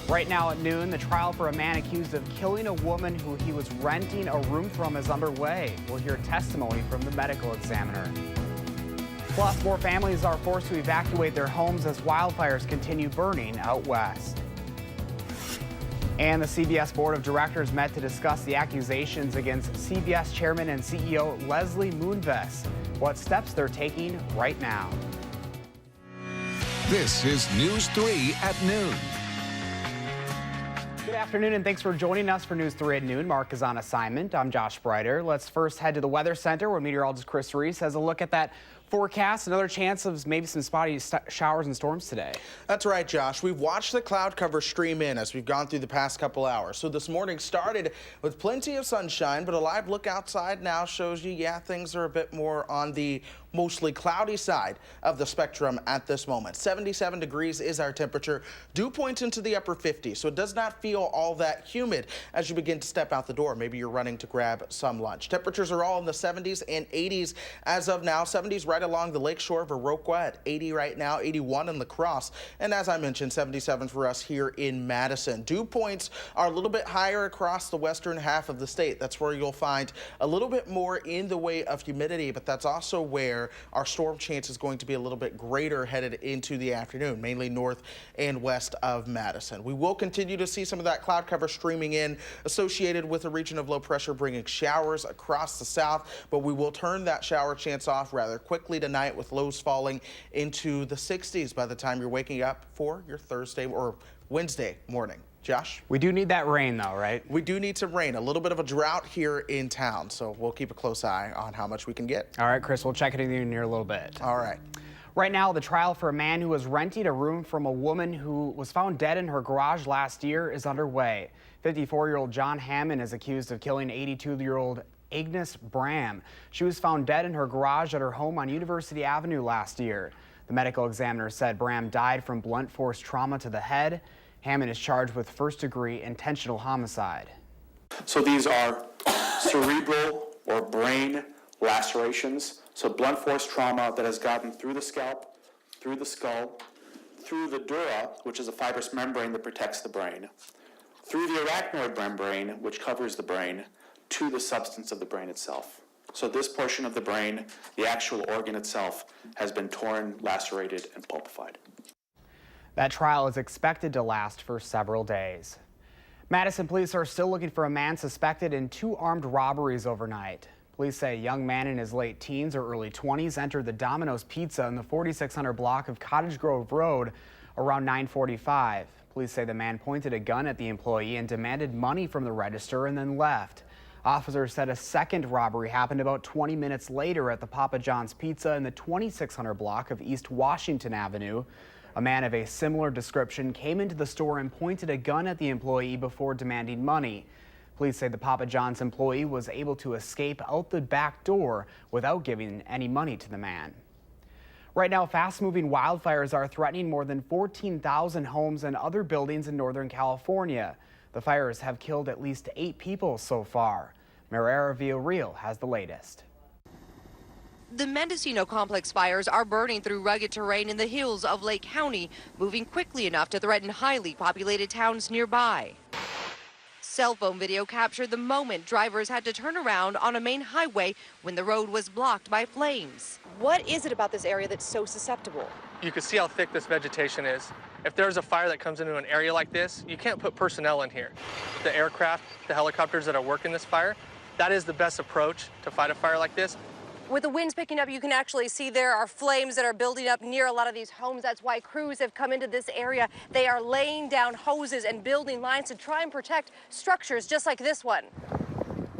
Right now at noon, the trial for a man accused of killing a woman who he was renting a room from is underway. We'll hear testimony from the medical examiner. Plus, more families are forced to evacuate their homes as wildfires continue burning out west. And the CBS Board of Directors met to discuss the accusations against CBS Chairman and CEO Leslie Moonves. What steps they're taking right now. This is News 3 at noon. Good afternoon and thanks for joining us for News 3 at noon. Mark is on assignment. I'm Josh Breiter. Let's first head to the Weather Center where meteorologist Chris Reese has a look at that forecast. Another chance of maybe some spotty showers and storms today. That's right, Josh. We've watched the cloud cover stream in as we've gone through the past couple hours. So this morning started with plenty of sunshine, but a live look outside now shows you, yeah, things are a bit more on the mostly cloudy side of the spectrum at this moment. 77 degrees is our temperature. Dew points into the upper 50s, so it does not feel all that humid as you begin to step out the door. Maybe you're running to grab some lunch. Temperatures are all in the 70s and 80s as of now. 70s right along the lakeshore of Iroquois at 80 right now, 81 in La Crosse, and as I mentioned, 77 for us here in Madison. Dew points are a little bit higher across the western half of the state. That's where you'll find a little bit more in the way of humidity, but that's also where our storm chance is going to be a little bit greater headed into the afternoon, mainly north and west of Madison. We will continue to see some of that cloud cover streaming in associated with a region of low pressure bringing showers across the south, but we will turn that shower chance off rather quickly tonight with lows falling into the 60s by the time you're waking up for your Thursday or Wednesday morning. Josh? We do need that rain though, right? We do need some rain. A little bit of a drought here in town, so we'll keep a close eye on how much we can get. All right, Chris, we'll check it in here a little bit. All right. Right now, the trial for a man who was renting a room from a woman who was found dead in her garage last year is underway. 54-year-old John Hammond is accused of killing 82-year-old Agnes Bram. She was found dead in her garage at her home on University Avenue last year. The medical examiner said Bram died from blunt force trauma to the head. Hammond is charged with first-degree intentional homicide. So these are cerebral or brain lacerations, so blunt force trauma that has gotten through the scalp, through the skull, through the dura, which is a fibrous membrane that protects the brain, through the arachnoid membrane, which covers the brain, to the substance of the brain itself. So this portion of the brain, the actual organ itself, has been torn, lacerated, and pulpified. That trial is expected to last for several days. Madison police are still looking for a man suspected in 2 armed robberies overnight. Police say a young man in his late teens or early 20s entered the Domino's Pizza in the 4600 block of Cottage Grove Road around 9:45. Police say the man pointed a gun at the employee and demanded money from the register and then left. Officers said a second robbery happened about 20 minutes later at the Papa John's Pizza in the 2600 block of East Washington Avenue. A man of a similar description came into the store and pointed a gun at the employee before demanding money. Police say the Papa John's employee was able to escape out the back door without giving any money to the man. Right now, fast-moving wildfires are threatening more than 14,000 homes and other buildings in Northern California. The fires have killed at least 8 people so far. Marera Villarreal has the latest. The Mendocino complex fires are burning through rugged terrain in the hills of Lake County, moving quickly enough to threaten highly populated towns nearby. Cell phone video captured the moment drivers had to turn around on a main highway when the road was blocked by flames. What is it about this area that's so susceptible? You can see how thick this vegetation is. If there's a fire that comes into an area like this, you can't put personnel in here. The aircraft, the helicopters that are working this fire, that is the best approach to fight a fire like this. With the winds picking up, you can actually see there are flames that are building up near a lot of these homes. That's why crews have come into this area. They are laying down hoses and building lines to try and protect structures just like this one.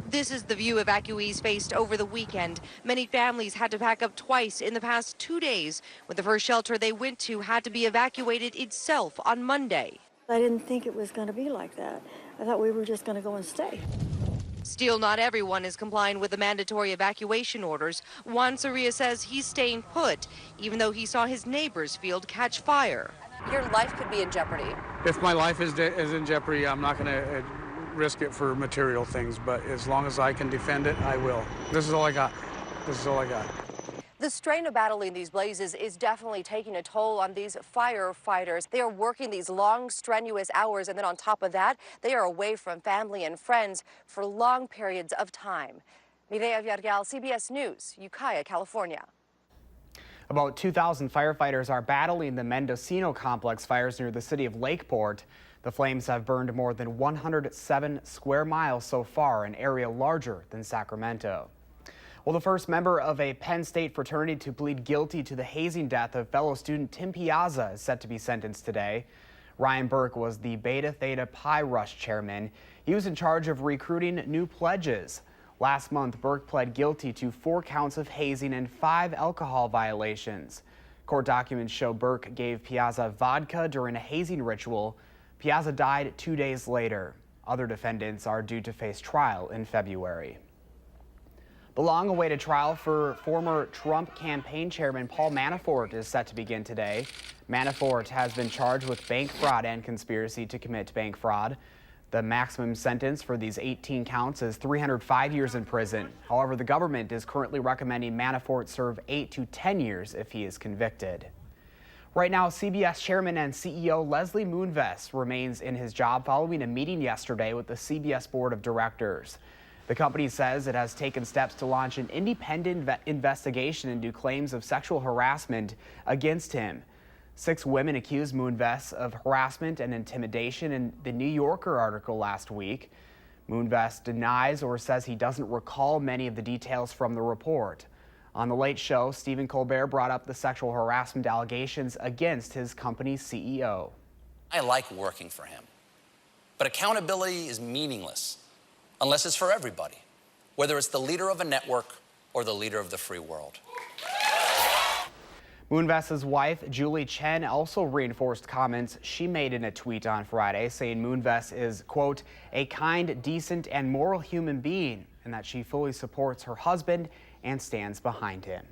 This is the view evacuees faced over the weekend. Many families had to pack up twice in the past 2 days, when the first shelter they went to had to be evacuated itself on Monday. I didn't think it was going to be like that. I thought we were just going to go and stay. Still, not everyone is complying with the mandatory evacuation orders. Juan Soria says he's staying put, even though he saw his neighbor's field catch fire. Your life could be in jeopardy. If my life is in jeopardy, I'm not going to risk it for material things, but as long as I can defend it, I will. This is all I got. This is all I got. The strain of battling these blazes is definitely taking a toll on these firefighters. They are working these long, strenuous hours, and then on top of that, they are away from family and friends for long periods of time. Mireya Villarreal, CBS News, Ukiah, California. About 2,000 firefighters are battling the Mendocino complex fires near the city of Lakeport. The flames have burned more than 107 square miles so far, an area larger than Sacramento. Well, the first member of a Penn State fraternity to plead guilty to the hazing death of fellow student Tim Piazza is set to be sentenced today. Ryan Burke was the Beta Theta Pi Rush chairman. He was in charge of recruiting new pledges. Last month, Burke pled guilty to 4 counts of hazing and 5 alcohol violations. Court documents show Burke gave Piazza vodka during a hazing ritual. Piazza died 2 days later. Other defendants are due to face trial in February. The long-awaited trial for former Trump campaign chairman Paul Manafort is set to begin today. Manafort has been charged with bank fraud and conspiracy to commit bank fraud. The maximum sentence for these 18 counts is 305 years in prison. However, the government is currently recommending Manafort serve 8 to 10 years if he is convicted. Right now, CBS Chairman and CEO Leslie Moonves remains in his job following a meeting yesterday with the CBS Board of Directors. The company says it has taken steps to launch an independent investigation into claims of sexual harassment against him. 6 women accused Moonves of harassment and intimidation in the New Yorker article last week. Moonves denies or says he doesn't recall many of the details from the report. On The Late Show, Stephen Colbert brought up the sexual harassment allegations against his company's CEO. I like working for him, but accountability is meaningless unless it's for everybody, whether it's the leader of a network or the leader of the free world. Moonves' wife, Julie Chen, also reinforced comments she made in a tweet on Friday, saying Moonves is, quote, a kind, decent, and moral human being, and that she fully supports her husband and stands behind him.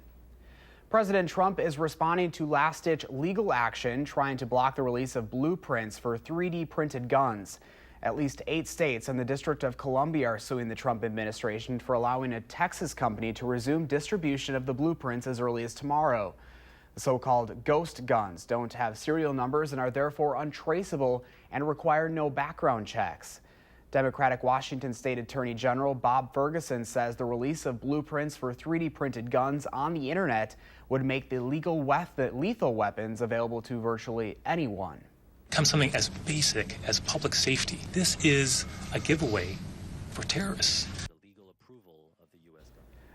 President Trump is responding to last-ditch legal action trying to block the release of blueprints for 3D printed guns. At least 8 states and the District of Columbia are suing the Trump administration for allowing a Texas company to resume distribution of the blueprints as early as tomorrow. The so-called ghost guns don't have serial numbers and are therefore untraceable and require no background checks. Democratic Washington State Attorney General Bob Ferguson says the release of blueprints for 3D printed guns on the internet would make the lethal weapons available to virtually anyone. Comes something as basic as public safety. This is a giveaway for terrorists.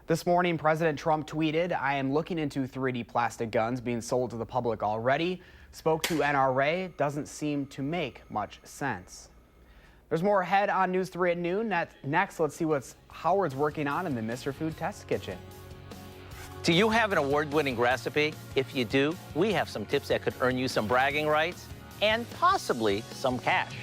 This morning, President Trump tweeted, I am looking into 3D plastic guns being sold to the public already. Spoke to NRA, doesn't seem to make much sense. There's more ahead on News 3 at noon. Next, let's see what Howard's working on in the Mr. Food Test Kitchen. Do you have an award-winning recipe? If you do, we have some tips that could earn you some bragging rights and possibly some cash.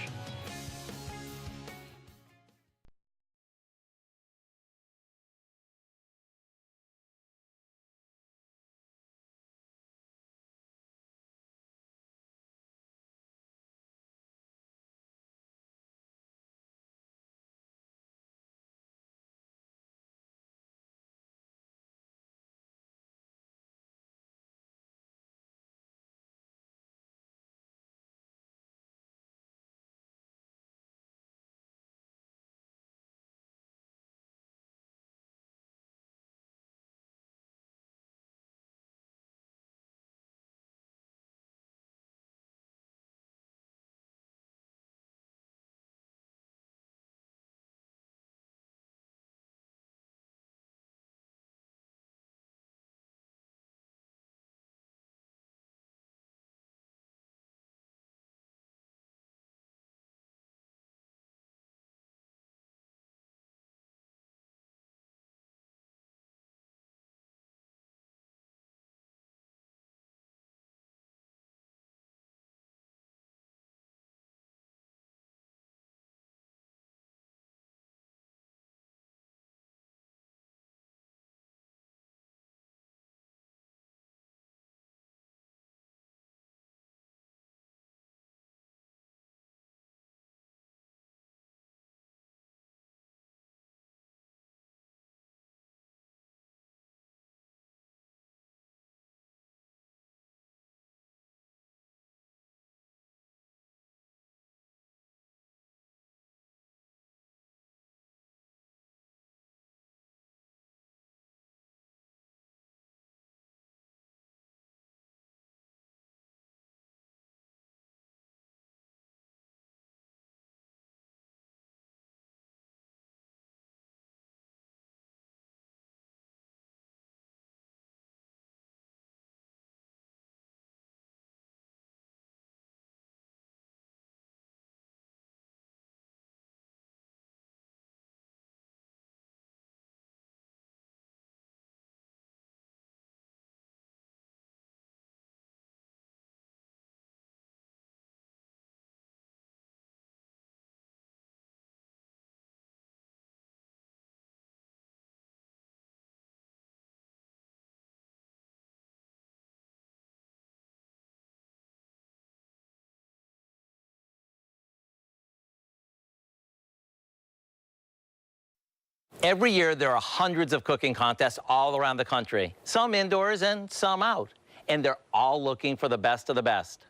Every year, there are hundreds of cooking contests all around the country, some indoors and some out, and they're all looking for the best of the best.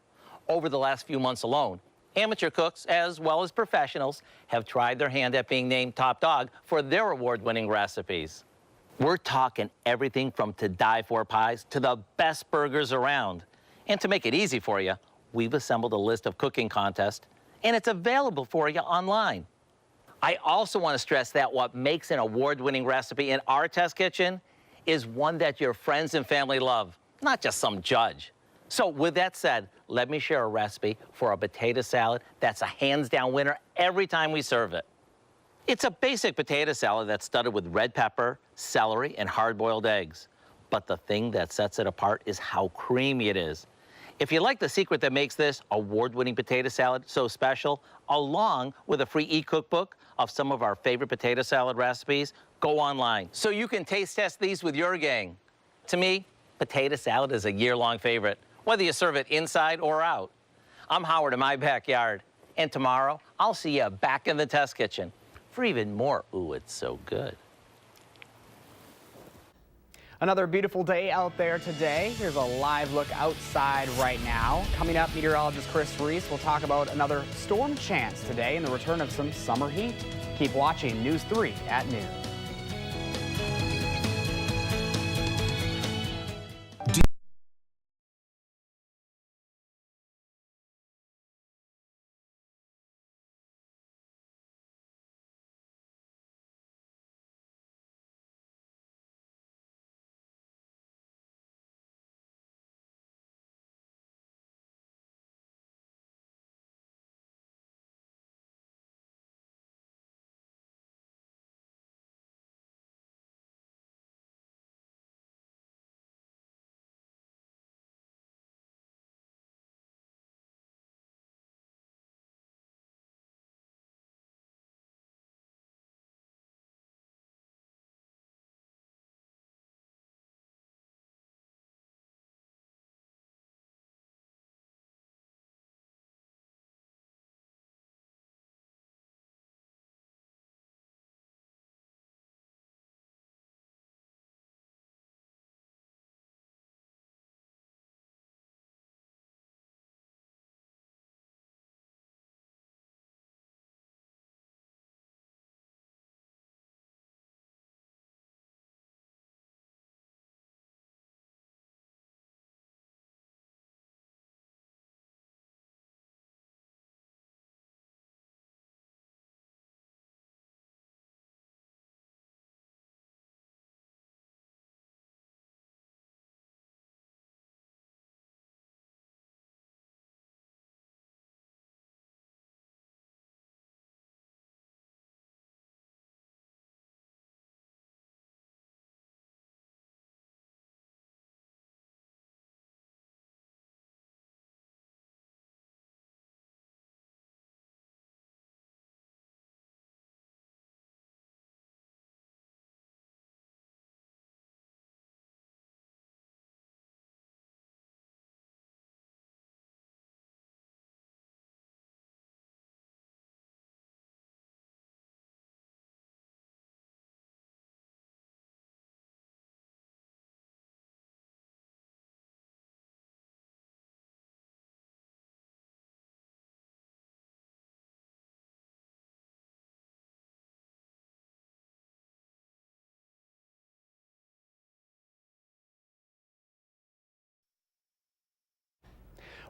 Over the last few months alone, amateur cooks, as well as professionals, have tried their hand at being named top dog for their award-winning recipes. We're talking everything from to-die-for pies to the best burgers around. And to make it easy for you, we've assembled a list of cooking contests, and it's available for you online. I also want to stress that what makes an award-winning recipe in our test kitchen is one that your friends and family love, not just some judge. So with that said, let me share a recipe for a potato salad that's a hands-down winner every time we serve it. It's a basic potato salad that's studded with red pepper, celery, and hard-boiled eggs. But the thing that sets it apart is how creamy it is. If you like the secret that makes this award-winning potato salad so special, along with a free e-cookbook of some of our favorite potato salad recipes, go online so you can taste test these with your gang. To me, potato salad is a year-long favorite, whether you serve it inside or out. I'm Howard in my backyard, and tomorrow I'll see you back in the test kitchen for even more ooh, it's so good. Another beautiful day out there today. Here's a live look outside right now. Coming up, meteorologist Chris Reese will talk about another storm chance today and the return of some summer heat. Keep watching News 3 at noon.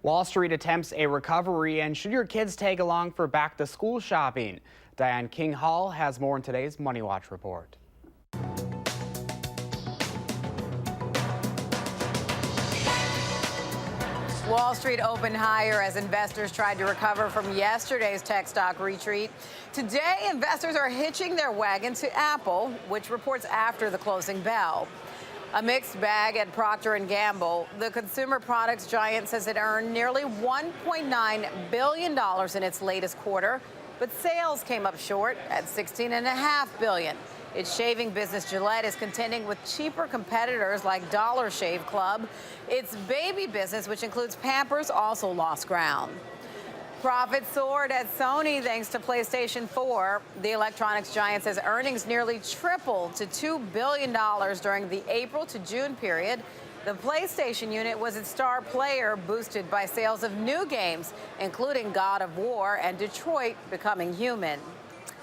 Wall Street attempts a recovery, and should your kids tag along for back-to-school shopping? Diane King Hall has more in today's Money Watch report. Wall Street opened higher as investors tried to recover from yesterday's tech stock retreat. Today, investors are hitching their wagon to Apple, which reports after the closing bell. A mixed bag at Procter & Gamble. The consumer products giant says it earned nearly $1.9 billion in its latest quarter, but sales came up short at $16.5 billion. Its shaving business, Gillette, is contending with cheaper competitors like Dollar Shave Club. Its baby business, which includes Pampers, also lost ground. Profits soared at Sony thanks to PlayStation 4. The electronics giant says earnings nearly tripled to $2 billion during the April to June period. The PlayStation unit was its star player, boosted by sales of new games, including God of War and Detroit Becoming Human.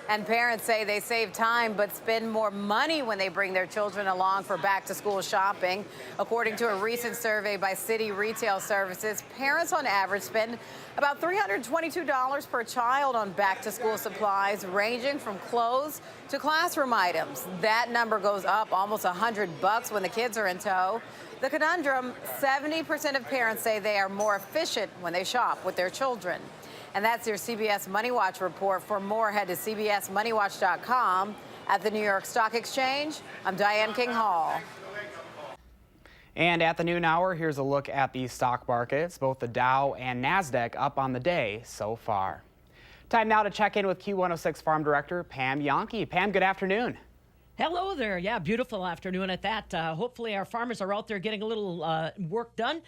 And parents say they save time but spend more money when they bring their children along for back-to-school shopping. According to a recent survey by City Retail Services, parents on average spend about $322 per child on back-to-school supplies, ranging from clothes to classroom items. That number goes up almost $100 when the kids are in tow. The conundrum, 70% of parents say they are more efficient when they shop with their children. And that's your CBS Money Watch report. For more, head to cbsmoneywatch.com. At the New York Stock Exchange, I'm Diane King Hall. And at the noon hour, here's a look at the stock markets. Both the Dow and NASDAQ up on the day so far. Time now to check in with Q106 Farm Director Pam Yonke. Pam, good afternoon. Hello there. Yeah, beautiful afternoon at that. Hopefully our farmers are out there getting a little work done.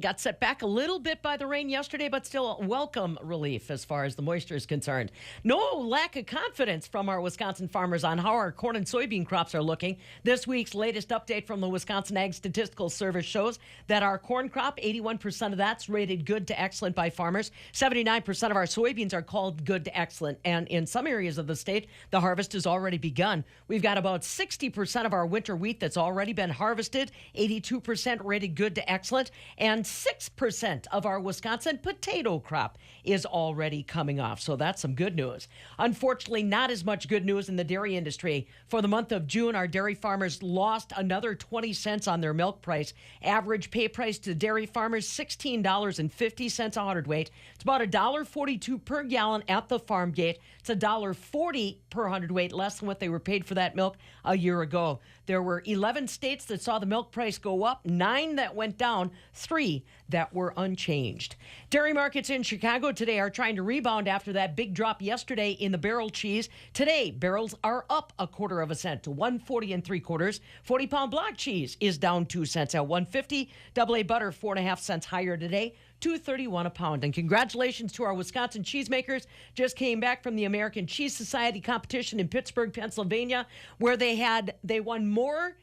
Got set back a little bit by the rain yesterday, but still welcome relief as far as the moisture is concerned. No lack of confidence from our Wisconsin farmers on how our corn and soybean crops are looking. This week's latest update from the Wisconsin Ag Statistical Service shows that our corn crop, 81% of that's rated good to excellent by farmers. 79% of our soybeans are called good to excellent. And in some areas of the state, the harvest has already begun. We've got about 60% of our winter wheat that's already been harvested, 82% rated good to excellent, and 6% of our Wisconsin potato crop is already coming off. So that's some good news. Unfortunately, not as much good news in the dairy industry. For the month of June, our dairy farmers lost another 20 cents on their milk price. Average pay price to dairy farmers, $16.50 a hundredweight. It's about $1.42 per gallon at the farm gate. It's $1.40 per hundredweight, less than what they were paid for that milk a year ago. There were 11 states that saw the milk price go up, 9 that went down, 3 that were unchanged. Dairy markets in Chicago today are trying to rebound after that big drop yesterday in the barrel cheese. Today, barrels are up 1/4 cent to 1.40 3/4. 40-pound block cheese is down 2 cents at 1.50. AA butter 4.5 cents higher today, $2.31 a pound. And congratulations to our Wisconsin cheesemakers. Just came back from the American Cheese Society competition in Pittsburgh, Pennsylvania, where they won more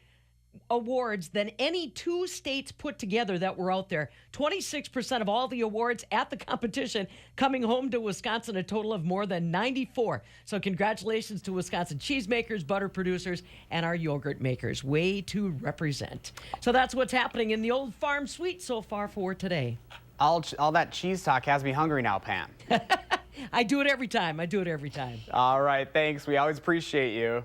awards than any 2 states put together that were out there. 26% of all the awards at the competition coming home to Wisconsin, a total of more than 94. So congratulations to Wisconsin cheesemakers, butter producers, and our yogurt makers. Way to represent. So that's what's happening in the Old Farm Suite so far for today. All that cheese talk has me hungry now, Pam. I do it every time. All right, thanks. We always appreciate you.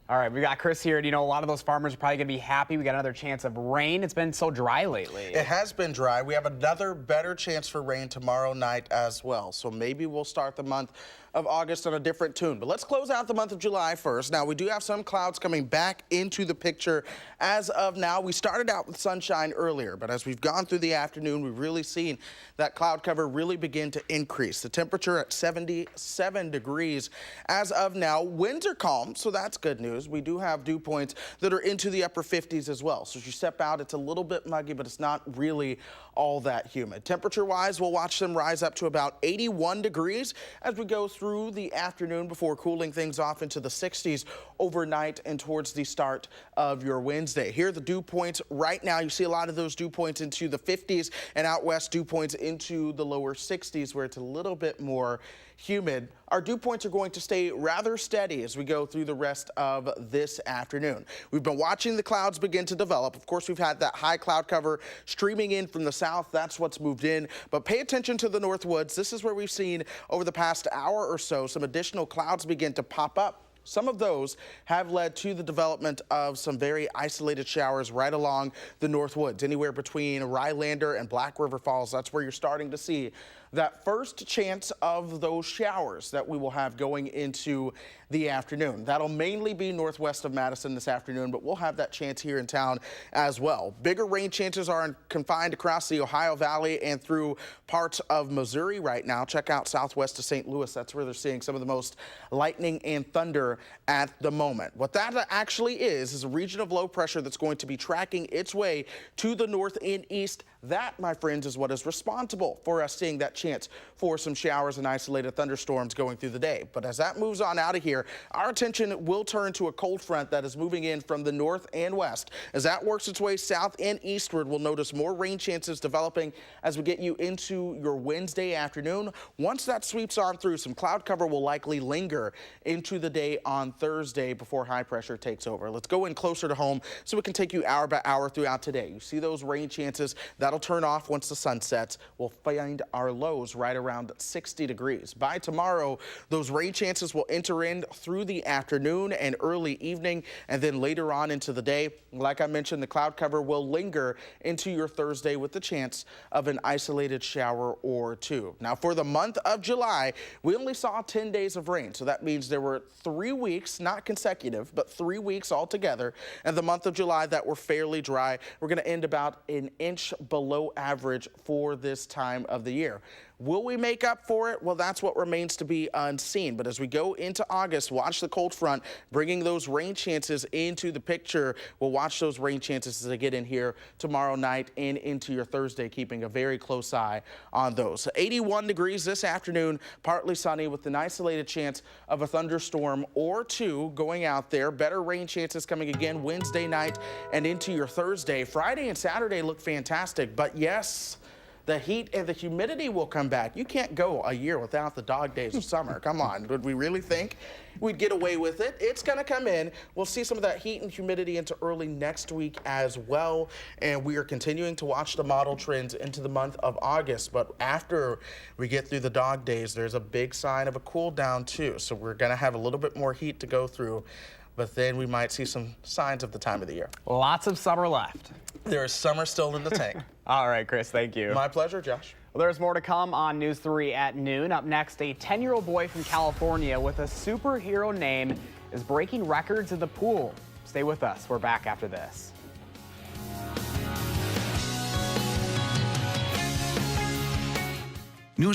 All right, we got Chris here. And, a lot of those farmers are probably going to be happy. We got another chance of rain. It's been so dry lately. It has been dry. We have another better chance for rain tomorrow night as well. So maybe we'll start the month of August on a different tune. But let's close out the month of July first. Now, we do have some clouds coming back into the picture as of now. We started out with sunshine earlier, but as we've gone through the afternoon, we've really seen that cloud cover really begin to increase. The temperature at 77 degrees as of now. Winds are calm, so that's good news. We do have dew points that are into the upper 50s as well. So as you step out, it's a little bit muggy, but it's not really all that humid. Temperature-wise, we'll watch them rise up to about 81 degrees as we go through the afternoon before cooling things off into the 60s overnight and towards the start of your Wednesday. Here are the dew points right now. You see a lot of those dew points into the 50s, and out west dew points into the lower 60s where it's a little bit more humid. Our dew points are going to stay rather steady as we go through the rest of this afternoon. We've been watching the clouds begin to develop. Of course, we've had that high cloud cover streaming in from the south. That's what's moved in. But pay attention to the north woods. This is where we've seen over the past hour or so some additional clouds begin to pop up. Some of those have led to the development of some very isolated showers right along the north woods, anywhere between Rylander and Black River Falls. That's where you're starting to see that first chance of those showers that we will have going into the afternoon. That'll mainly be northwest of Madison this afternoon, but we'll have that chance here in town as well. Bigger rain chances are confined across the Ohio Valley and through parts of Missouri right now. Check out southwest of St. Louis. That's where they're seeing some of the most lightning and thunder at the moment. What that actually is a region of low pressure that's going to be tracking its way to the north and east That, my friends, is what is responsible for us seeing that chance for some showers and isolated thunderstorms going through the day. But as that moves on out of here, our attention will turn to a cold front that is moving in from the north and west. As that works its way south and eastward, we'll notice more rain chances developing as we get you into your Wednesday afternoon. Once that sweeps on through, some cloud cover will likely linger into the day on Thursday before high pressure takes over. Let's go in closer to home so we can take you hour by hour throughout today. You see those rain chances, that'll turn off once the sun sets. We'll find our lows right around 60 degrees. By tomorrow, those rain chances will enter in through the afternoon and early evening, and then later on into the day. Like I mentioned, the cloud cover will linger into your Thursday with the chance of an isolated shower or two. Now, for the month of July, we only saw 10 days of rain, so that means there were 3 weeks, not consecutive, but 3 weeks altogether, and the month of July that were fairly dry. We're going to end about an inch below average for this time of the year. Will we make up for it? Well, that's what remains to be unseen. But as we go into August, watch the cold front bringing those rain chances into the picture. We'll watch those rain chances as they get in here tomorrow night and into your Thursday, keeping a very close eye on those. 81 degrees this afternoon, partly sunny with an isolated chance of a thunderstorm or two going out there. Better rain chances coming again Wednesday night and into your Thursday. Friday and Saturday look fantastic, but yes, the heat and the humidity will come back. You can't go a year without the dog days of summer. Come on, would we really think we'd get away with it? It's gonna come in. We'll see some of that heat and humidity into early next week as well. And we are continuing to watch the model trends into the month of August. But after we get through the dog days, there's a big sign of a cool down too. So we're gonna have a little bit more heat to go through, but then we might see some signs of the time of the year. Lots of summer left. There is summer still in the tank. All right, Chris, thank you. My pleasure, Josh. Well, there's more to come on News 3 at noon. Up next, a 10-year-old boy from California with a superhero name is breaking records in the pool. Stay with us. We're back after this. News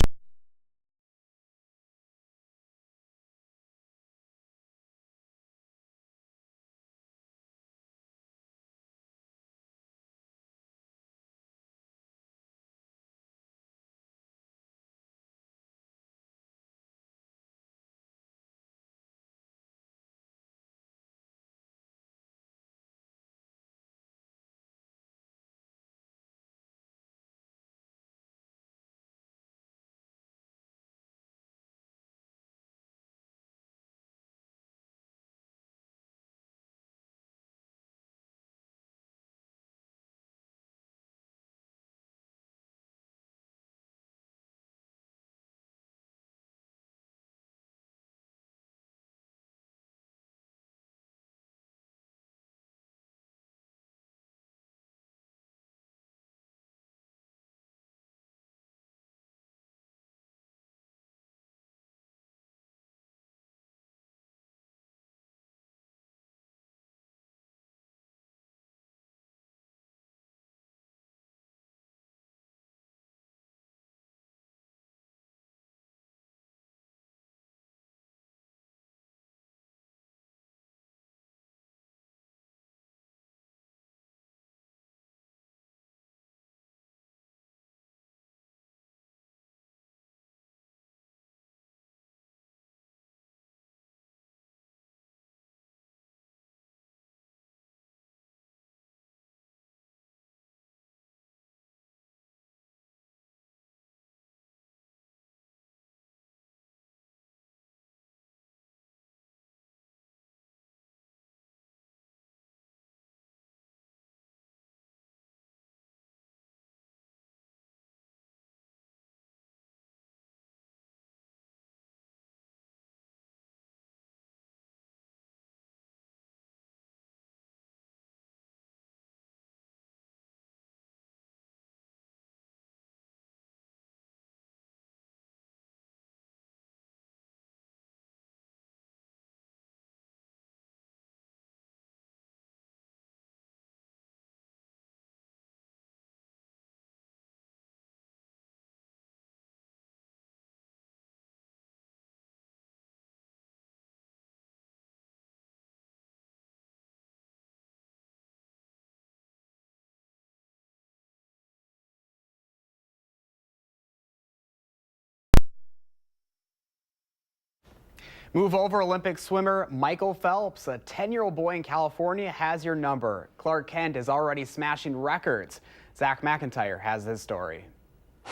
Move over Olympic swimmer Michael Phelps, a 10-year-old boy in California, has your number. Clark Kent is already smashing records. Zach McIntyre has his story.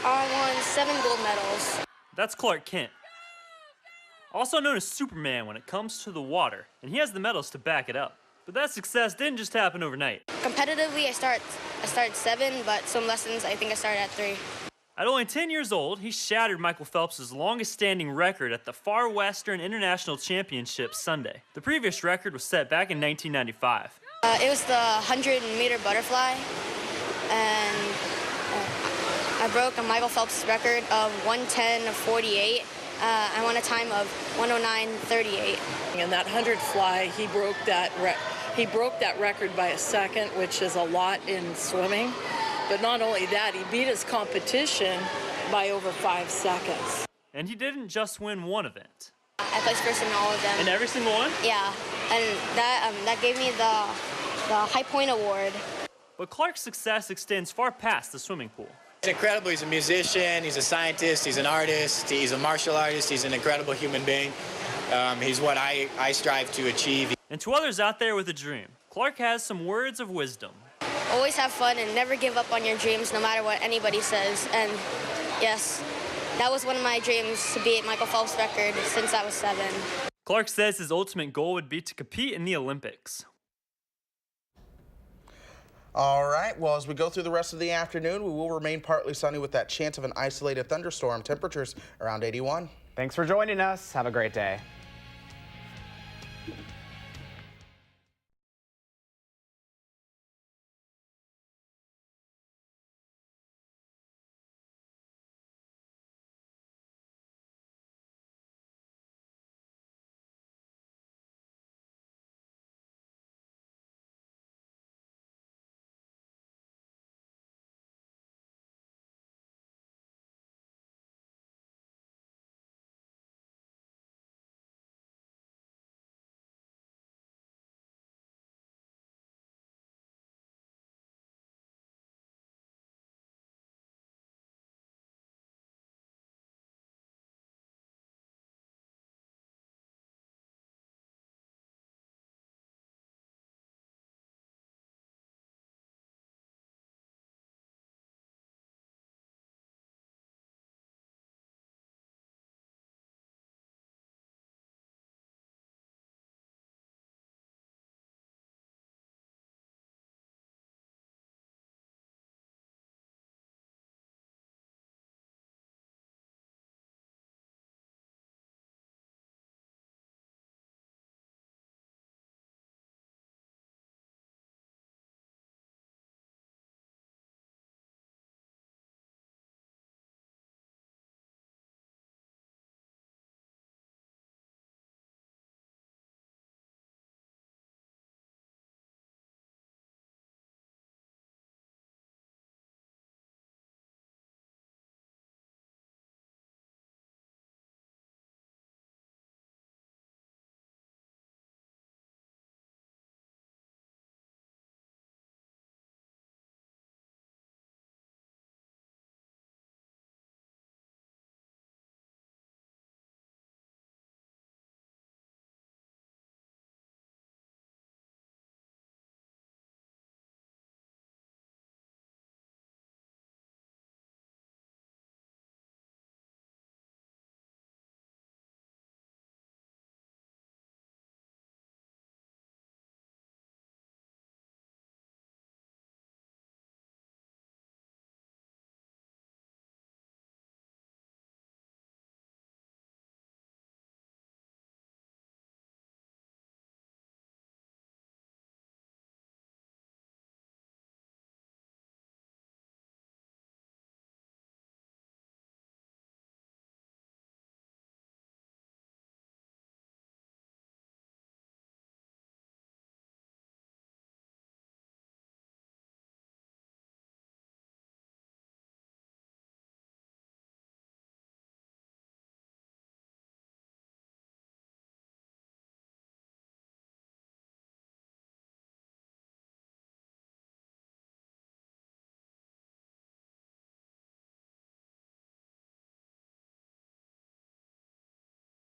I won 7 gold medals. That's Clark Kent, also known as Superman when it comes to the water, and he has the medals to back it up. But that success didn't just happen overnight. Competitively, I started 7, but some lessons I think I started at 3. At only 10 years old, he shattered Michael Phelps' longest-standing record at the Far Western International Championships Sunday. The previous record was set back in 1995. It was the 100-meter butterfly, and I broke a Michael Phelps record of 1:10.48. I won a time of 1:09.38. In that 100 fly, he broke that record by a second, which is a lot in swimming. But not only that, he beat his competition by over 5 seconds. And he didn't just win one event. I placed first in all of them. In every single one? Yeah, and that gave me the High Point Award. But Clark's success extends far past the swimming pool. He's incredible. He's a musician, he's a scientist, he's an artist, he's a martial artist, he's an incredible human being. He's what I strive to achieve. And to others out there with a dream, Clark has some words of wisdom. Always have fun and never give up on your dreams no matter what anybody says. And yes, that was one of my dreams, to beat Michael Phelps' record since I was 7. Clark says his ultimate goal would be to compete in the Olympics. All right, well, as we go through the rest of the afternoon, we will remain partly sunny with that chance of an isolated thunderstorm. Temperatures around 81. Thanks for joining us. Have a great day.